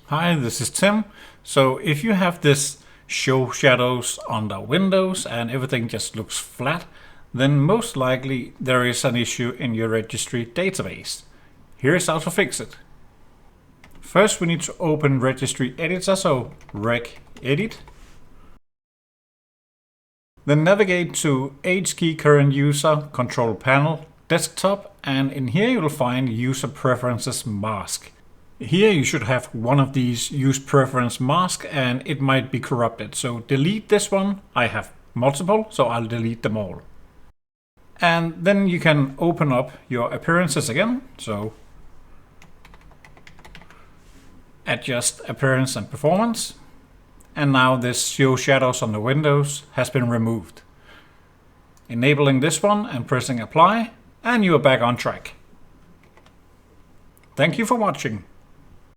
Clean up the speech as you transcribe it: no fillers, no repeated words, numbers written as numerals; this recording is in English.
Hi, this is Tim. So if you have this show shadows under Windows and everything just looks flat, then most likely there is an issue in your registry database. Here's how to fix it. First we need to open Registry Editor, so reg edit. Then navigate to H key current user, control panel, desktop, and in here you'll find user preferences mask. Here you should have one of these use preference mask and it might be corrupted. So delete this one. I have multiple, so I'll delete them all. And then you can open up your appearances again. So adjust appearance and performance. And now this show shadows on the windows has been removed. Enabling this one and pressing apply, and you are back on track. Thank you for watching.